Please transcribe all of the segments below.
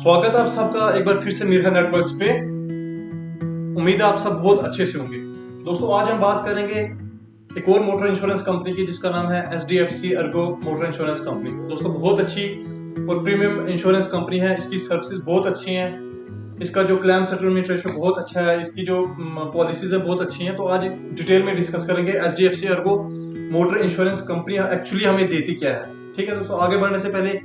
स्वागत है आप सबका एक बार फिर से मिरहर नेटवर्क्स पे। उम्मीद है आप सब बहुत अच्छे से होंगे। दोस्तों आज हम बात करेंगे एक और मोटर इंश्योरेंस कंपनी की जिसका नाम है HDFC ERGO motor insurance company. दोस्तों बहुत अच्छी और प्रीमियम इंश्योरेंस कंपनी है। इसकी सर्विसेज बहुत अच्छी हैं। इसका जो क्लेम सेटलमेंट रेशो बहुत अच्छा है। इसकी जो पॉलिसीज है बहुत अच्छी हैं। तो आज डिटेल में डिस्कस करेंगे HDFC ERGO motor insurance company actually हमें देती क्या है। ठीक है दोस्तों, आगे बढ़ने से पहले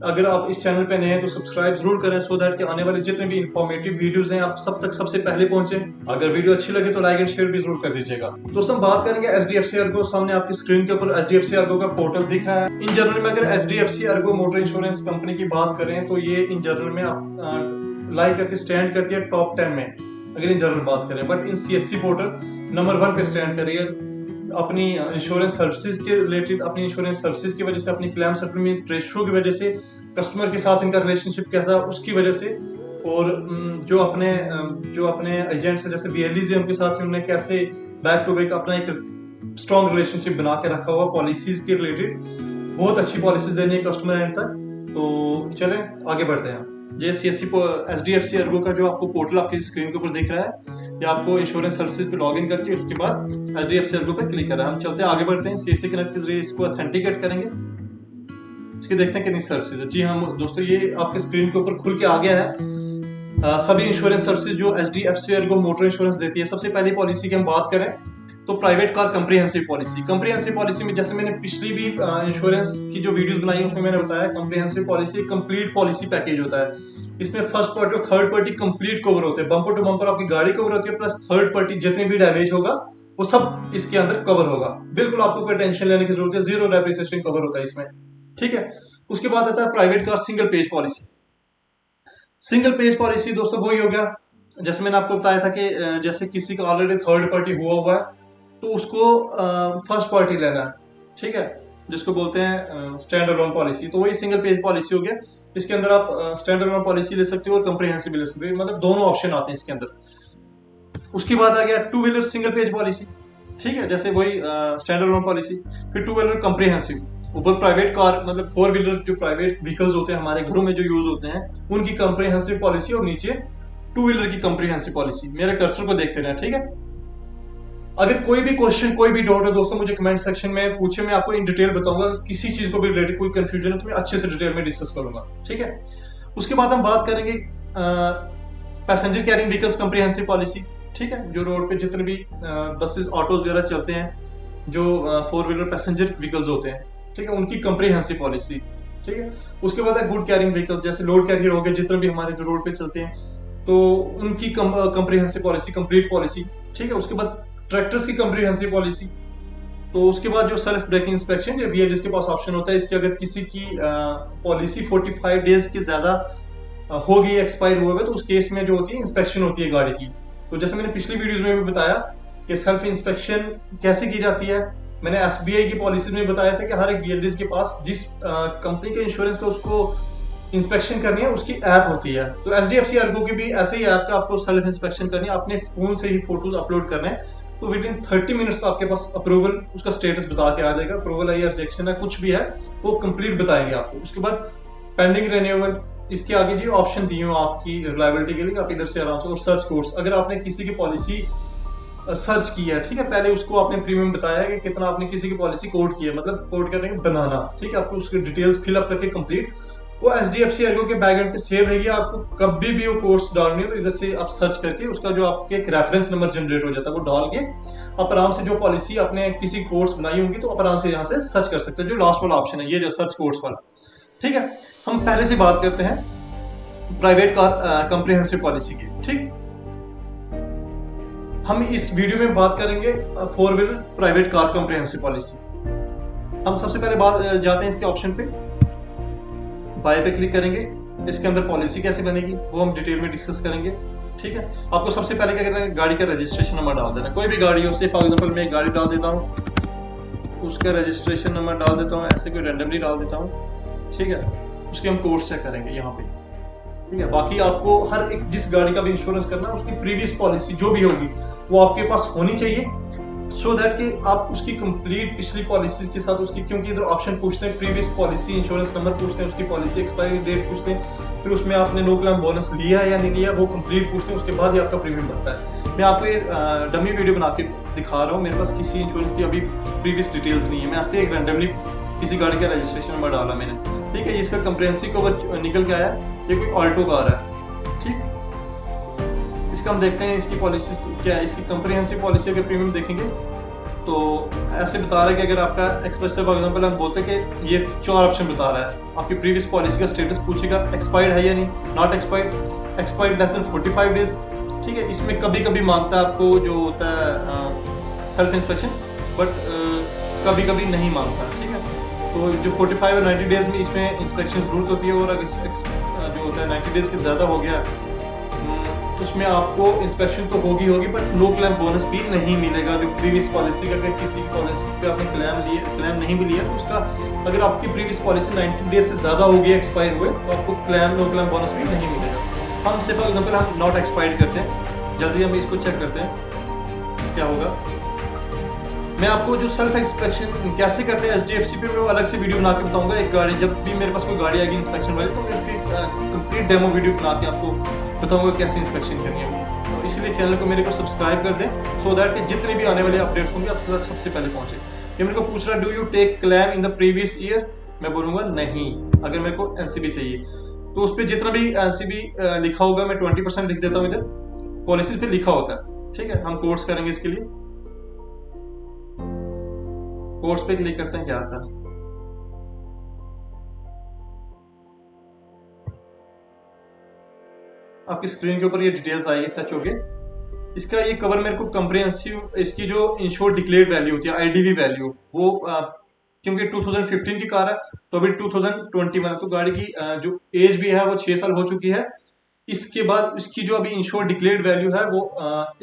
अगर आप इस चैनल पे नए हैं तो सब्सक्राइब जरूर करें सो दैट कि आने वाले जितने भी इंफॉर्मेटिव वीडियोस हैं आप सब तक सबसे पहले पहुंचे। अगर वीडियो अच्छी लगे तो लाइक एंड शेयर भी जरूर कर दीजिएगा। दोस्तों हम बात करेंगे HDFC ERGO। सामने आपकी स्क्रीन के ऊपर HDFC ERGO का पोर्टल दिख रहा है। इन जनरल में अगर HDFC ERGO motor insurance company की बात करें तो ये इन जनरल में लाइक करके स्टैंड करती है टॉप 10 में, अगर इन जनरल बात करें। But in CSC portal number 1 पे स्टैंड कर रही है अपनी इंश्योरेंस सर्विसेज के रिलेटेड, अपनी इंश्योरेंस सर्विसेज की वजह से, अपनी क्लेम सेटलमेंट रेशियो की वजह से, कस्टमर के साथ इनका रिलेशनशिप कैसा उसकी वजह से, और जो अपने एजेंट्स हैं जैसे BLEs हैं उनके साथ उन्होंने कैसे बैक टू बैक अपना एक स्ट्रॉन्ग रिलेशनशिप बना के रखा हुआ पॉलिसीज के रिलेटेड। बहुत अच्छी पॉलिसीज देनी है कस्टमर एंड तक। तो चलें आगे बढ़ते हैं। ये HDFC ERGO का जो आपको पोर्टल आपकी स्क्रीन के ऊपर दिख रहा है, ये आपको इंश्योरेंस सर्विसेज पे लॉग इन करके उसके बाद HDFC ERGO पे क्लिक करना है। हम चलते हैं आगे बढ़ते हैं। CSC कनेक्ट के जरिए इसको ऑथेंटिकेट करेंगे। इसके देखते हैं कितनी सर्विसेज है। जी हाँ दोस्तों, ये आपके स्क्रीन के ऊपर खुल के आ गया है। सभी इंश्योरेंस सर्विसेज जो HDFC ERGO मोटर इंश्योरेंस देती है। सबसे पहली पॉलिसी की हम बात करें तो प्राइवेट कार कंप्रिहेंसिव पॉलिसी में जैसे मैंने पिछली भी इंश्योरेंस की जो वीडियोस बनाई है उसमें मैंने बताया comprehensive policy complete policy package होता है। इसमें फर्स्ट पार्टी और थर्ड पार्टी कंप्लीट कवर होते हैं। बम्पर टू बम्पर आपकी गाड़ी कवर होती है, प्लस थर्ड पार्टी जितने भी डैमेज होगा वो सब इसके अंदर कवर होगा। बिल्कुल आपको कोई टेंशन लेने की जरूरत है, जीरो डेप्रिसिएशन कवर होता है इसमें। ठीक है, उसके बाद आता है private car single page policy. Single page policy दोस्तों वही हो गया जैसे मैंने आपको बताया था कि जैसे किसी का ऑलरेडी थर्ड पार्टी हुआ है तो उसको फर्स्ट पार्टी लेना है। ठीक है, जिसको बोलते हैं स्टैंड अलोन पॉलिसी। तो वही सिंगल पेज पॉलिसी हो गया। इसके अंदर आप स्टैंड अलोन पॉलिसी ले सकते हो और कंप्रिहेंसिव ले सकते हो, मतलब दोनों ऑप्शन आते हैं इसके अंदर। उसके बाद आ गया two wheeler single page policy. ठीक है, जैसे वही स्टैंड अलोन पॉलिसी। फिर टू व्हीलर कंप्रिहेंसिव, ऊपर प्राइवेट कार मतलब 4 व्हीलर जो प्राइवेट व्हीकल्स होते हैं हमारे घरों में जो यूज होते हैं उनकी कंप्रिहेंसिव पॉलिसी, और नीचे टू व्हीलर की कंप्रिहेंसिव पॉलिसी। मेरे कर्सर को देखते रहना। ठीक है, अगर कोई भी क्वेश्चन कोई भी डाउट है दोस्तों मुझे कमेंट सेक्शन में पूछे, मैं आपको इन डिटेल बताऊंगा। किसी चीज को भी रिलेटेड कोई कंफ्यूजन है तो मैं अच्छे से डिटेल में डिस्कस करूंगा। ठीक है, उसके बाद हम बात करेंगे passenger carrying vehicles comprehensive policy. ठीक है, जो रोड पे जितने भी बसेस ऑटोज वगैरह चलते हैं, जो 4 व्हीलर पैसेंजर व्हीकल्स होते हैं, ठीक है, उनकी कंप्रिहेंसिव पॉलिसी। ठीक है, उसके बाद है गुड कैरिंग व्हीकल्स, जैसे लोड कैरियर हो गए जितने भी हमारे जो रोड पे चलते हैं तो उनकी कंप्रिहेंसिव पॉलिसी, कंप्लीट पॉलिसी। ठीक है, उसके बाद ट्रैक्टर्स की कंप्रिहेंसिव पॉलिसी। तो उसके बाद जो सेल्फ ब्रेकिंग इंस्पेक्शन या BLEs के पास ऑप्शन होता है इसकी, अगर किसी की पॉलिसी 45 डेज के ज्यादा हो गई, एक्सपायर हुआ है, तो उस केस में जो होती है इंस्पेक्शन होती है गाड़ी की। तो जैसे मैंने पिछली वीडियोस में भी बताया कि सेल्फ इंस्पेक्शन कैसे की जाती है। मैंने SBI की पॉलिसी में बताया था कि हर एक BLEs के पास जिस कंपनी के इंश्योरेंस का उसको इंस्पेक्शन करनी है उसकी ऐप होती है। तो HDFC ERGO की भी ऐसे ही ऐप का आपको सेल्फ इंस्पेक्शन करनी है, अपने फोन से ही फोटोज अपलोड करने हैं। तो विद इन 30 मिनट्स आपके पास अप्रूवल, उसका स्टेटस बता के आ जाएगा। अप्रूवल है या रिजेक्शन है, कुछ भी है वो कंप्लीट बताएंगे आपको। उसके बाद पेंडिंग रिन्यूअल, इसके आगे जी ऑप्शन दिए हो आपकी रिलायबिलिटी के लिए, आप इधर से आराम से। और सर्च कोर्स, अगर आपने किसी की पॉलिसी सर्च की है, ठीक है, पहले उसको आपने प्रीमियम बताया है कि कितना आपने किसी की पॉलिसी कोड की है, मतलब कोड करने के बनाना। ठीक है, आपको उसकी डिटेल्स फिलअप करके कंप्लीट वो HDFC ERGO के बैकएंड पे सेव रहेगी। आपको कभी भी वो कोर्स डालनी हो तो इधर से आप सर्च करके उसका जो आपके एक रेफरेंस नंबर जनरेट हो जाता है वो डाल के आप आराम से जो पॉलिसी आपने किसी कोर्स बनाई होंगी तो आप आराम से यहाँ से सर्च कर सकते हैं। जो लास्ट वाला ऑप्शन है ये जो सर्च कोर्स वाला। ठीक है, हम पहले से बात करते हैं प्राइवेट कार कंप्रिहेंसिव पॉलिसी की। ठीक, हम इस वीडियो में बात करेंगे 4 wheeler private car comprehensive policy. हम सबसे पहले बात जाते हैं इसके ऑप्शन पे, बाय पे क्लिक करेंगे। इसके अंदर पॉलिसी कैसे बनेगी वो हम डिटेल में डिस्कस करेंगे। ठीक है, आपको सबसे पहले क्या करना है, गाड़ी का रजिस्ट्रेशन नंबर डाल देना। कोई भी गाड़ी हो, से फॉर एग्जांपल मैं एक गाड़ी डाल देता हूँ, उसका रजिस्ट्रेशन नंबर डाल देता हूँ, ऐसे कोई रैंडमली डाल देता हूँ। ठीक है, उसके हम कोर्स चेक करेंगे यहाँ पे। ठीक है, बाकी आपको हर एक जिस गाड़ी का भी इंश्योरेंस करना है उसकी प्रीवियस पॉलिसी जो भी होगी वो आपके पास होनी चाहिए। सो दैट कि आप उसकी कंप्लीट पिछली पॉलिसी के साथ उसकी, क्योंकि इधर ऑप्शन पूछते हैं प्रीवियस पॉलिसी, इंश्योरेंस नंबर पूछते हैं, उसकी पॉलिसी एक्सपायरी डेट पूछते हैं, फिर उसमें आपने नो क्लेम बोनस लिया या नहीं लिया वो कंप्लीट पूछते हैं, उसके बाद ही आपका प्रीमियम बनता है। मैं आपको ये डमी वीडियो बना के दिखा रहा हूँ, मेरे पास किसी इंश्योरेंस की अभी प्रीवियस डिटेल्स नहीं है, मैं ऐसे एक रैंडमली किसी गाड़ी का रजिस्ट्रेशन नंबर डाला मैंने, ठीक है। इसका कंप्रेहेंसिव कवर निकल के आया, ये कोई ऑल्टो कार है, ठीक। इसका हम देखते हैं इसकी पॉलिसी क्या है। इसकी कंप्रिहेंसिव पॉलिसी के प्रीमियम देखेंगे तो ऐसे बता रहा है कि अगर आपका एक्सप्रेस फॉर एग्जांपल हम बोलते हैं कि ये 4 ऑप्शन बता रहा है, आपकी प्रीवियस पॉलिसी का स्टेटस पूछेगा, एक्सपायर्ड है या नहीं, not expired, expired less than 45 days, ठीक है। इसमें कभी कभी मांगता है आपको जो होता है सेल्फ इंस्पेक्शन, बट कभी कभी नहीं मांगता, ठीक है। तो जो 45 और 90 डेज में इसमें इंस्पेक्शन जरूरत होती है, और अगर जो होता है 90 डेज के ज़्यादा हो गया उसमें आपको इंस्पेक्शन तो होगी बट नो क्लेम बोनस भी नहीं मिलेगा। जो प्रीवियस पॉलिसी का, अगर किसी पॉलिसी पे आपने क्लेम नहीं भी लिया तो उसका, अगर आपकी प्रीवियस पॉलिसी 90 डेज से ज़्यादा होगी एक्सपायर हुए तो आपको नो क्लेम बोनस भी नहीं मिलेगा। हम से फॉर एग्जाम्पल हम नॉट एक्सपायर्ड करते हैं, जल्दी हम इसको चेक करते हैं क्या होगा। मैं आपको जो सेल्फ इंस्पेक्शन कैसे करते हैं SDFC पे मैं अलग से वीडियो बना के बताऊंगा। एक गाड़ी, जब भी मेरे पास कोई गाड़ी आएगी इंस्पेक्शन वाली, तो मैं उसकी कंप्लीट डेमो वीडियो बना के आपको बताऊंगा कैसे इंस्पेक्शन करनी है। तो इसलिए चैनल को मेरे को सब्सक्राइब कर दें, सो दैट कि जितने भी आने वाले अपडेट्स होंगे आप तक सबसे पहले पहुंचे। ये मेरे को पूछ रहा है, do you take claim in the previous year, मैं बोलूंगा नहीं। अगर मेरे को NCB चाहिए तो उस पर जितना भी NCB लिखा होगा मैं 20% लिख देता हूँ, इधर पॉलिसी पे लिखा होता है, ठीक है। हम कोर्स करेंगे इसके लिए, कोर्स पे क्लिक करते हैं, क्या आता है। आपकी स्क्रीन के ऊपर ये डिटेल्स आएगी, टच होके इसका ये कवर मेरे को कंप्रिहेंसिव, इसकी जो इंश्योर्ड डिक्लेयर्ड वैल्यू होती है IDV वैल्यू, वो क्योंकि 2015 की कार है तो अभी 2021 है, तो गाड़ी की जो एज भी है वो 6 साल हो चुकी है। इसके बाद इसकी जो अभी इंश्योर्ड डिक्लेयर्ड वैल्यू है वो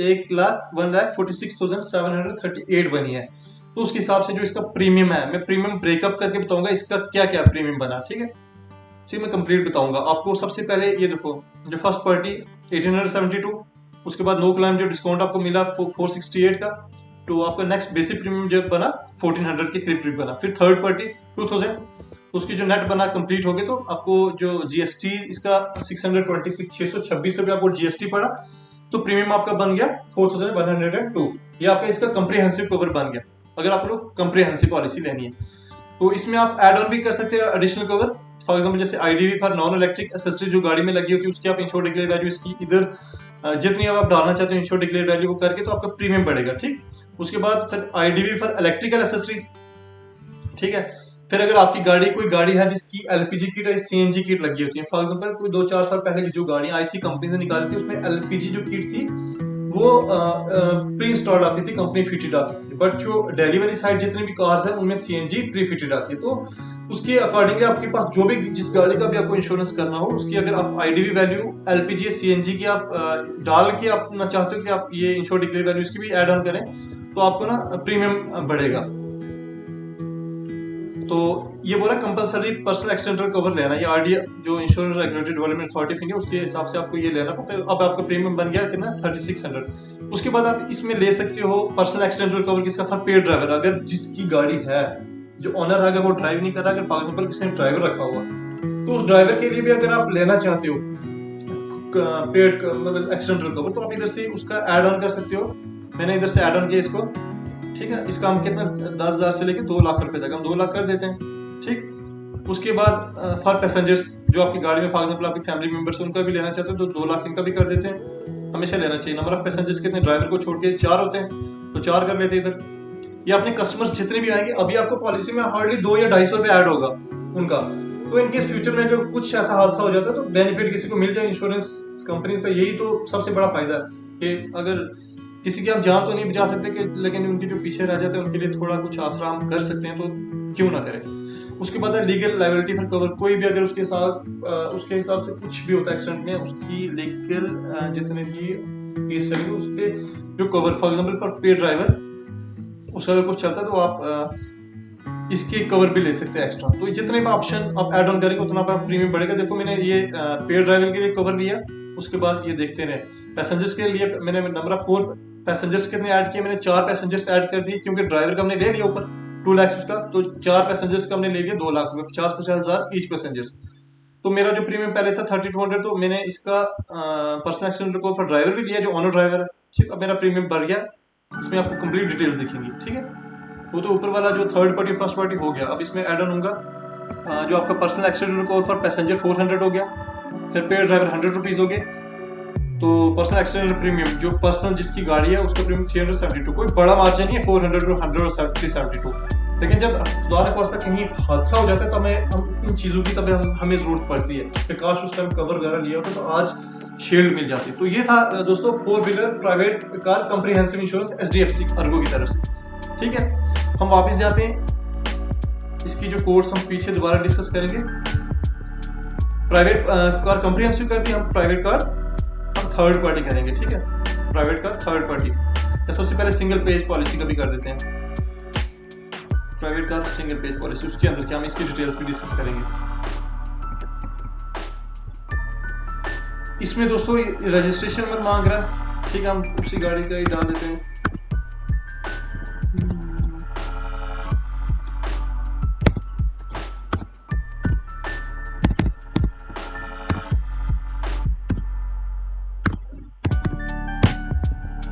1,46,738 बनी है। तो उसके हिसाब से जो इसका प्रीमियम है, मैं प्रीमियम ब्रेकअप करके बताऊंगा इसका क्या क्या प्रीमियम बना, ठीक है। इसी मैं कंप्लीट बताऊंगा आपको। सबसे पहले ये देखो, जो फर्स्ट पार्टी 1872, उसके बाद नो क्लेम जो डिस्काउंट आपको मिला 468 का, तो आपका नेक्स्ट बेसिक प्रीमियम जो बना 1400 के करीब बना। फिर थर्ड पार्टी 2000, उसकी जो नेट बना कंप्लीट हो गया, तो आपको जो GST इसका 626 रुपये आपको GST पड़ा, तो प्रीमियम आपका बन गया 4102। ये आपका इसका कंप्रिहेंसिव कवर बन गया। अगर आप लोग कंप्रिहेंसिव पॉलिसी लेनी है तो इसमें आप एड ऑन भी कर सकते हैं एडिशनल कवर। फॉर एग्जांपल जैसे IDV for non electric accessory जो गाड़ी में लगी होती है, उसकी आप इंश्योर्ड डिक्लेयर वैल्यू इसकी इधर जितनी आप डालना चाहते हो इंश्योर्ड डिक्लेयर वैल्यू वो करके, तो आपका प्रीमियम बढ़ेगा, ठीक। उसके बाद फिर IDV फॉर इलेक्ट्रिकल एक्सेसरीज, ठीक है। फिर अगर आपकी गाड़ी कोई गाड़ी है जिसकी LPG किट या CNG किट लगी होती है, फॉर एग्जांपल कोई 2-4 साल पहले की जो गाड़ी आई थी कंपनी से निकाली थी, उसमें LPG जो किट थी वो प्री इंस्टॉल्ड आती थी, कंपनी फिटेड आती थी। बट जो दिल्ली वाली साइड जितनी भी कार्स है उनमें CNG प्री फिटेड आती है। तो उसके अकॉर्डिंगली आपके पास जो भी जिस गाड़ी का भी आपको इंश्योरेंस करना हो, उसकी अगर आप IDV वैल्यू LPG या CNG की आप डाल के आप ना चाहते हो कि आप ये इंश्योर्ड डिक्लेयर वैल्यू इसकी भी ऐड ऑन करें, तो आपको ना प्रीमियम बढ़ेगा। तो ये बोला कंपलसरी पर्सनल एक्सीडेंटल कवर लेना, ये RDA जो insurance regulatory development authority of India, उसके हिसाब से आपको ये लेना पड़ता है। अब आपका प्रीमियम बन गया कितना 3600। उसके बाद आप इसमें ले सकते हो पर्सनल एक्सीडेंटल कवर किसका, फॉर पेड ड्राइवर। अगर जिसकी गाड़ी है, जो ओनर है, अगर वो ड्राइव नहीं कर रहा, अगर फॉर एग्जांपल किसी ने ड्राइवर रखा हुआ, तो उस ड्राइवर के लिए भी अगर आप लेना चाहते हो पेड मतलब एक्सीडेंटल कवर, तो आप इधर से उसका ऐड ऑन कर सकते हो। मैंने इधर से ऐड ऑन किया इसको, ठीक है। इसका हम कितना 10,000 से लेके 2 लाख रुपए तक हम 2 लाख कर देते हैं, ठीक। उसके बाद फॉर पैसेंजर्स जो आपकी गाड़ी में फॉर एग्जांपल आपकी फैमिली मेंबर्स उनका भी लेना चाहते हो तो 2 लाख इनका भी कर देते हैं। हमेशा लेना चाहिए। नंबर ऑफ पैसेंजर्स कितने, ड्राइवर को छोड़ के 4 होते हैं तो 4 कर लेते हैं इधर। ये अपने कस्टमर्स जितने भी आएंगे, अभी आपको पॉलिसी में हार्डली 2 या 250 रुपए ऐड होगा उनका। तो इनकेस फ्यूचर में अगर कुछ ऐसा हादसा हो जाता है तो बेनिफिट किसी को मिल जाए। इंश्योरेंस कंपनी का यही तो सबसे बड़ा फायदा है कि अगर किसी की आप जान तो नहीं बचा सकते कि, लेकिन उनके जो पीछे रह जाते हैं उनके लिए थोड़ा कुछ आसरा हम कर सकते हैं, तो क्यों ना करें। उसके बाद है लीगल लायबिलिटी फॉर कवर। कोई भी अगर उसके साथ उसके हिसाब से कुछ भी होता है एक्सीडेंट में, उसकी लीगल जितने भी केस चलेंगे उसके जो कवर, फॉर एग्जांपल पर पे ड्राइवर उसका अगर कुछ चलता है तो आप इसके कवर भी ले सकते हैं एक्स्ट्रा। तो जितने भी ऑप्शन आप ऐड ऑन करेंगे उतना आपका प्रीमियम बढ़ेगा। देखो मैंने ये पे ड्राइवर के लिए कवर लिया, उसके बाद ये देखते रहे पैसेंजर्स के लिए मैंने नंबर ऑफ 4 पैसेंजर्स कितने ऐड किए, मैंने 4 पैसेंजर्स ऐड कर दिए, क्योंकि ड्राइवर का हमने ले लिया ऊपर 2 लाख उसका, तो 4 पैसेंजर्स का हमने ले लिया 2 लाख रुपए, 50-50 हजार ईच पैसेंजर्स। तो मेरा जो प्रीमियम पहले था 3200, तो मैंने इसका personal accident cover for driver भी लिया जो ऑनर ड्राइवर है, ठीक। अब मेरा प्रीमियम बढ़ गया, इसमें आपको कंप्लीट डिटेल्स दिखेंगी, ठीक है। वो तो ऊपर वाला जो थर्ड पार्टी फर्स्ट पार्टी हो गया। अब इसमें एड ऑन होगा जो आपका personal accident cover for passenger 400 हो गया, फिर पेड ड्राइवर 100 रुपीज हो गए। तो पर्सनल एक्सीडेंट प्रीमियम जो पर्सन जिसकी गाड़ी है उसका प्रीमियम 372, कोई बड़ा मार्जिन नहीं है, 400 और 100 और 372। लेकिन जब खुदा न खास्ता कहीं हादसा हो जाता है तब हम इन चीज़ों की तब हमें ज़रूरत पड़ती है कि काश उस टाइम कवर वगैरह लिया होता तो आज शील्ड मिल जाती। तो ये था दोस्तों 4 wheeler private car comprehensive insurance SDFC Ergo की तरफ से, ठीक है। हम वापस जाते हैं, इसकी जो कोर्स हम पीछे दोबारा डिस्कस करेंगे। प्राइवेट कार कंप्रीहेंसिव करके हम प्राइवेट कार हम थर्ड पार्टी करेंगे, ठीक है। प्राइवेट कार थर्ड पार्टी तो सबसे पहले सिंगल पेज पॉलिसी का भी कर देते हैं। Private car single page policy, उसके अंदर क्या हम इसकी डिटेल्स भी डिस्कस करेंगे। इसमें दोस्तों रजिस्ट्रेशन नंबर मांग रहा है, ठीक है। हम उसी गाड़ी का ही डाल देते हैं।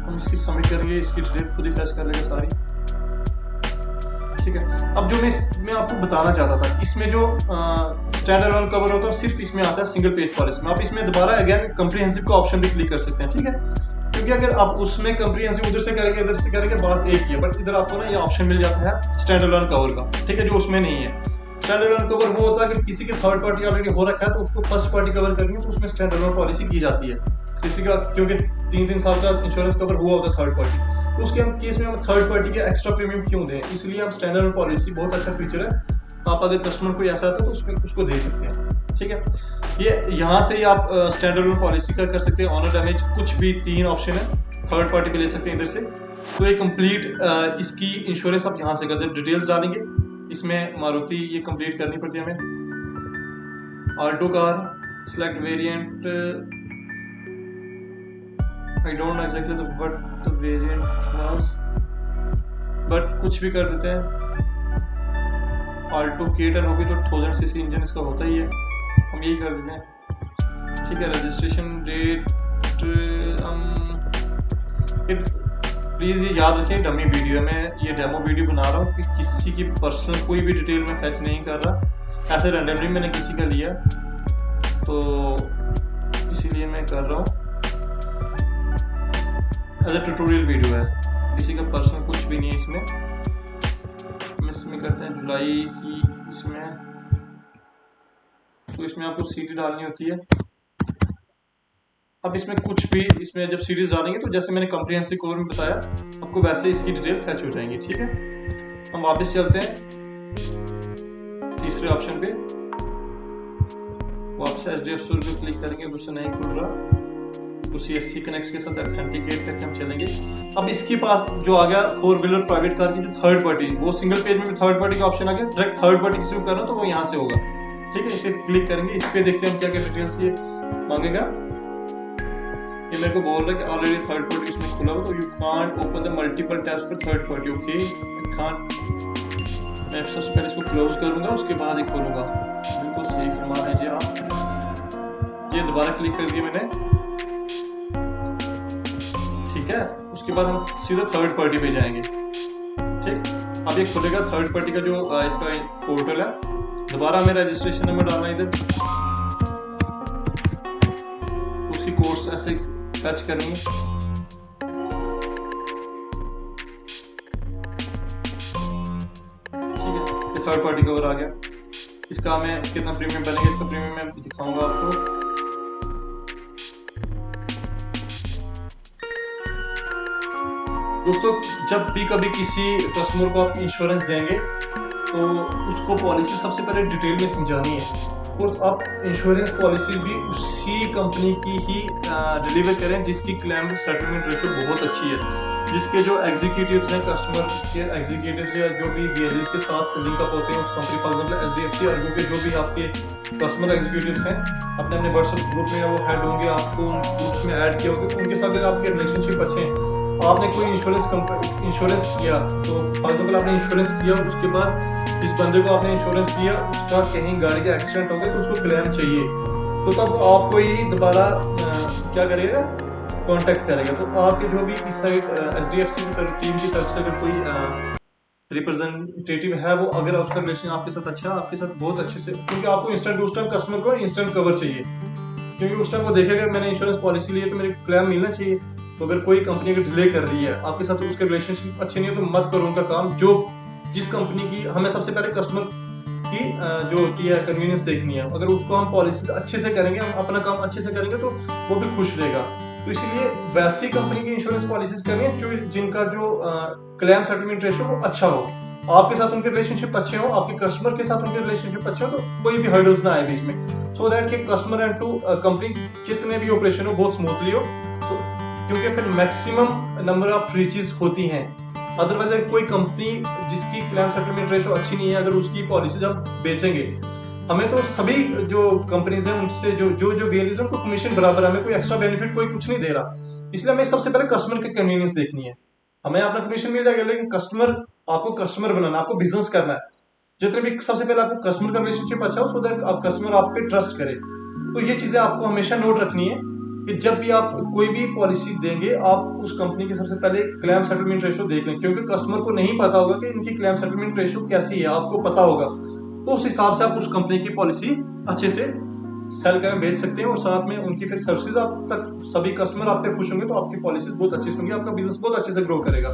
हम इसकी सबमिट करेंगे, इसकी डिटेल खुद ही फ्रेश कर लेंगे सारी, ठीक है। अब जो मैं आपको बताना चाहता था, इसमें जो स्टैंडर्ड वन कवर होता है सिर्फ इसमें आता है सिंगल पेज पॉलिसी में। आप इसमें दोबारा अगेन कंप्रीहेंसिव का ऑप्शन भी क्लिक कर सकते हैं, ठीक है। क्योंकि अगर आप उसमें कंप्रीहेंसिव उधर से करेंगे इधर से करेंगे बात एक ही है, बट इधर आपको ना ये ऑप्शन मिल जाता है स्टैंडर्ड वन कवर का, ठीक है, जो उसमें नहीं है। स्टैंडर्ड वन कवर वो होता है कि किसी के थर्ड पार्टी ऑलरेडी हो रखा है तो उसको फर्स्ट पार्टी कवर करनी है तो उसमें स्टैंडर्ड वन पॉलिसी की जाती है। किसी का क्योंकि 3-3 साल का इंश्योरेंस कवर हुआ होता है थर्ड पार्टी, तो उसके हम केस में हम थर्ड पार्टी के एक्स्ट्रा प्रीमियम क्यों दें, इसलिए हम स्टैंडर्ड पॉलिसी बहुत अच्छा फीचर है। आप अगर कस्टमर को ऐसा आता है तो उसमें उसको दे सकते हैं, ठीक है। ये यहाँ से ही आप स्टैंडर्ड पॉलिसी का कर सकते हैं, ऑनर डैमेज कुछ भी 3 ऑप्शन है, थर्ड पार्टी पे ले सकते हैं इधर से। तो ये कंप्लीट इसकी इंश्योरेंस आप यहाँ से कर दें, डिटेल्स डालेंगे। इसमें मारुति ये कंप्लीट करनी पड़ती है हमें। Alto car select variant, I don't know exactly what the variant was, but कुछ भी कर देते हैं। आल्टो K10 होगी तो 1000 सीसी इंजन इसका होता ही है, हम यही कर देते हैं, ठीक है। रजिस्ट्रेशन डेट प्लीज़ ये याद रखें डमी वीडियो में, ये डेमो वीडियो बना रहा हूँ कि किसी की पर्सनल कोई भी डिटेल में फैच नहीं कर रहा, ऐसे रैंडमली मैंने किसी का लिया तो इसीलिए मैं कर रहा हूँ। एज ए ट्यूटोरियल वीडियो है, किसी का पर्सनल कुछ भी नहीं है इसमें। हम इसमें करते हैं जुलाई की, इसमें तो इसमें आपको सीटी डालनी होती है। अब इसमें कुछ भी, इसमें जब सीरीज डालेंगे तो जैसे मैंने कॉम्प्रिहेंसिव कवर में बताया आपको वैसे इसकी डिटेल फैच हो जाएंगी, ठीक है। हम वापस चलते हैं तीसरे ऑप्शन पे, वापस SDFC पे क्लिक करेंगे, उससे नहीं खुल रहा तो CSC कनेक्ट के साथ ऑथेंटिकेट करके हम चलेंगे। अब इसके पास जो आ गया 4 व्हीलर प्राइवेट कार की जो थर्ड पार्टी, वो सिंगल पेज में भी थर्ड पार्टी का ऑप्शन आ गया। डायरेक्ट थर्ड पार्टी किसी को करना तो वो यहाँ से होगा, ठीक है। इसे क्लिक करेंगे, इस पे देखते हैं हम क्या क्या डिटेल्स ये मांगेगा। ये मेरे को बोल रहा है कि ऑलरेडी थर्ड पार्टी इसमें खुला हो तो you can't open the multiple tabs for third party, okay I can't. मैं सबसे पहले इसको क्लोज करूंगा, उसके बाद ही खोलूंगा। बिल्कुल सही फरमा दीजिए आप। ये दोबारा क्लिक कर दिया मैंने, ठीक है। उसके बाद हम सीधा थर्ड पार्टी पे जाएंगे, ठीक। अब ये खुलेगा थर्ड पार्टी का जो इसका पोर्टल है। दोबारा हमें रजिस्ट्रेशन नंबर डालना है इधर, उसकी कोड्स ऐसे टच करनी है, ठीक है। ये थर्ड पार्टी कवर आ गया। इसका हमें कितना प्रीमियम बनेगा, इसका प्रीमियम मैं दिखाऊंगा आपको। दोस्तों जब भी कभी किसी कस्टमर को आप इंश्योरेंस देंगे तो उसको पॉलिसी सबसे पहले डिटेल में समझानी है, और आप इंश्योरेंस पॉलिसी भी उसी कंपनी की ही डिलीवर करें जिसकी क्लेम सेटलमेंट रेशो बहुत अच्छी है, जिसके जो एग्जीक्यूटिव्स हैं, कस्टमर के एग्जीक्यूटिव्स या जो भी BLEs के साथ लिंकअप होते हैं उस company, for example SDFC Ergo के जो भी आपके कस्टमर एग्जीक्यूटिव्स हैं अपने अपने व्हाट्सएप ग्रुप में वो हेड होंगे, आपको उन ग्रुप्स में ऐड किया होगा, तो उनके साथ अगर आपके रिलेशनशिप अच्छे हैं आपने कोई इंश्योरेंस किया, तो फॉर एग्जाम्पल आपने इंश्योरेंस किया, उसके बाद जिस बंदे को आपने इंश्योरेंस दिया उसका कहीं गाड़ी का एक्सीडेंट हो गया तो उसको क्लेम चाहिए, तो तब आपको ही दोबारा क्या करेगा, कांटेक्ट करेगा। तो आपके जो भी इस साइड HDFC टीम की तरफ से अगर कोई रिप्रेजेंटेटिव है, वो अगर उसका रिलेशन आपके साथ अच्छा, आपके साथ बहुत अच्छे से, क्योंकि आपको इंस्टेंट उस टाइम कस्टमर को इंस्टेंट कवर चाहिए, क्योंकि उस टाइम वो देखेगा मैंने इंश्योरेंस पॉलिसी ली है तो मेरे क्लेम मिलना चाहिए। तो अगर कोई कंपनी अगर डिले कर रही है आपके साथ, उसके रिलेशनशिप अच्छे नहीं है, तो मत करो उनका काम। जो जिस कंपनी की, हमें सबसे पहले कस्टमर की जो होती है कन्वीनियंस देखनी है। अगर उसको हम पॉलिसी अच्छे से करेंगे, हम अपना काम अच्छे से करेंगे, तो वो भी खुश रहेगा। तो इसलिए वैसी कंपनी की इंश्योरेंस पॉलिसीज करनी है जो जिनका जो क्लेम सेटलमेंट रेशियो वो अच्छा हो, आपके साथ उनके रिलेशनशिप अच्छे हो, आपके कस्टमर के साथ उनके रिलेशनशिप अच्छे हो, तो कोई भी हर्डल्स ना आए बीच में, सो दैट कि कस्टमर एंड टू कंपनी जितने भी ऑपरेशन हो बहुत स्मूथली हो। तो क्योंकि फिर मैक्सिमम नंबर ऑफ ब्रीचेस होती हैं। अदरवाइज अगर कोई कंपनी जिसकी क्लेम सेटलमेंट रेशियो अच्छी नहीं है, अगर उसकी पॉलिसीज आप बेचेंगे, हमें तो सभी जो कंपनीज हैं उनसे जो जो जो वेरियस है उनको कमीशन बराबर है, हमें कोई एक्स्ट्रा बेनिफिट कोई कुछ नहीं दे रहा। इसलिए हमें सबसे पहले कस्टमर की कन्वीनियंस देखनी है। हमें अपना कमीशन मिल जाएगा, लेकिन कस्टमर, आपको कस्टमर बनाना, आपको बिजनेस करना है। जितने भी सबसे पहले आपको कस्टमर का रिलेशनशिप अच्छा हो, सो दैट आप कस्टमर आप पे ट्रस्ट करे। तो ये चीजें आपको हमेशा नोट रखनी है कि जब भी आप कोई भी पॉलिसी देंगे, आप उस कंपनी की सबसे पहले क्लेम सेटलमेंट रेशियो देख लें, क्योंकि कस्टमर को नहीं पता होगा कि इनकी क्लेम सेटलमेंट रेशियो कैसी है, आपको पता होगा। तो उस हिसाब से आप उस कंपनी की पॉलिसी अच्छे से सेल करें, बेच सकते हैं, और साथ में उनकी फिर सर्विसेज आप तक सभी कस्टमर आप पे खुश होंगे, तो आपकी पॉलिसीज बहुत अच्छी होंगी, आपका बिजनेस बहुत अच्छे से ग्रो करेगा।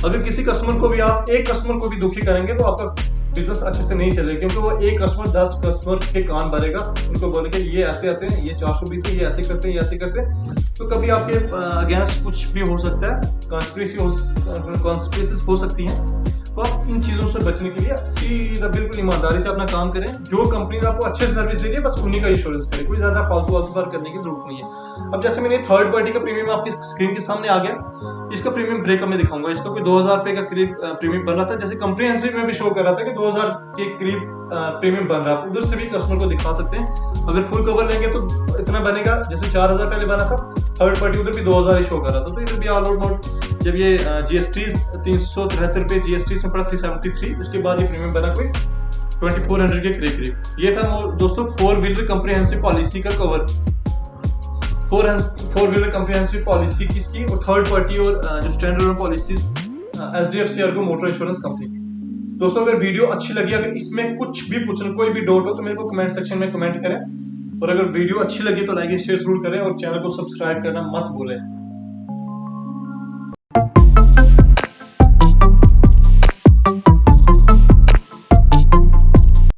अगर किसी कस्टमर को भी आप एक कस्टमर को भी दुखी करेंगे तो आपका बिजनेस अच्छे से नहीं चलेगा, क्योंकि वो एक कस्टमर 10 कस्टमर के कान भरेगा, उनको बोलेंगे ये ऐसे ऐसे हैं, ये 420 है, ये ऐसे करते हैं, ये ऐसे करते हैं। तो कभी आपके अगेंस्ट कुछ भी हो सकता है, कॉन्स्पिरेसीज हो सकती हैं। तो आप इन चीजों से बचने के लिए सीधा बिल्कुल ईमानदारी से अपना काम करें। जो कंपनी आपको अच्छे से सर्विस दे रही है, बस उन्हीं का इंश्योरेंस करें, कोई ज्यादा फालतू बात करने की जरूरत नहीं है। अब जैसे मैंने थर्ड पार्टी का प्रीमियम आपकी स्क्रीन के सामने आ गया, इसका प्रीमियम ब्रेकअप में दिखाऊंगा। इसका कोई 2000 रुपए का करीब प्रीमियम बन रहा था, जैसे कंप्रीहेंसिव में भी शो कर रहा था कि 2000 के करीब प्रीमियम बन रहा है। उधर से भी कस्टमर को दिखा सकते हैं। अगर फुल कवर लेंगे तो इतना बनेगा, जैसे 4000 पहले बना था, थर्ड पार्टी उधर भी 2000 ही शो कर रहा था। तो इधर भी ऑल आउट जब ये GST 373 रुपए GST में पड़ा 373, उसके बाद ये प्रीमियम बना कोई 2400 के करीब। ये था दोस्तों 4 व्हीलर कंप्रीहेंसिव पॉलिसी का कवर। 4 व्हीलर कंप्रीहेंसिव पॉलिसी किसकी, और थर्ड पार्टी और जो standard policy HDFC Ergo motor insurance company. दोस्तों अगर वीडियो अच्छी लगी, अगर इसमें कुछ भी पूछना, कोई भी डाउट हो, तो मेरे को कमेंट सेक्शन में कमेंट करें। और अगर वीडियो अच्छी लगी तो लाइक एंड शेयर जरूर करें, और चैनल को सब्सक्राइब करना मत भूलें।